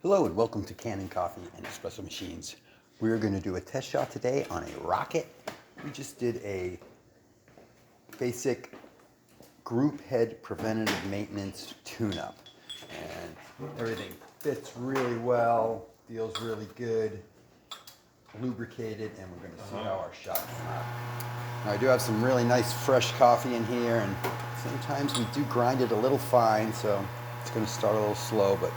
Hello and welcome to Kanen Coffee and Espresso Machines. We're going to do a test shot today on a rocket. We just did a basic group head preventative maintenance tune-up. And everything fits really well, feels really good, lubricated, and we're going to see how our shot comes out. Now I do have some really nice fresh coffee in here, and sometimes we do grind it a little fine, so it's going to start a little slow, but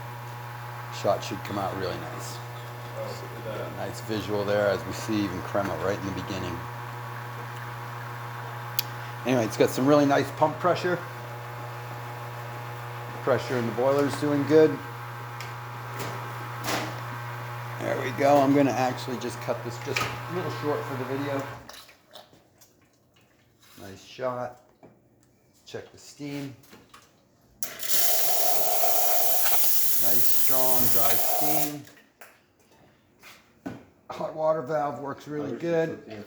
shot should come out really nice. So we get a nice visual there as we see even crema right in the beginning. Anyway, it's got some really nice pump pressure. Pressure in the boiler is doing good. There we go. I'm going to actually just cut this just a little short for the video. Nice shot. Check the steam. Nice, strong, dry steam. Hot water valve works really good. Did you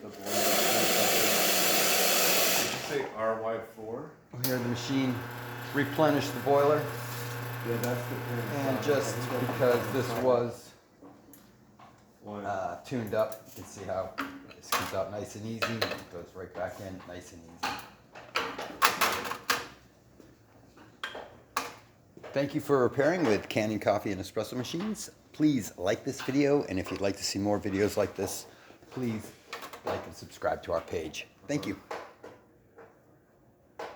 say RY4? Here the machine replenished the boiler. Yeah, that's the And just because this was tuned up, you can see how this comes out nice and easy. It goes right back in, nice and easy. Thank you for repairing with Kanen Coffee and Espresso Machines. Please like this video, and if you'd like to see more videos like this, please like and subscribe to our page. Thank you.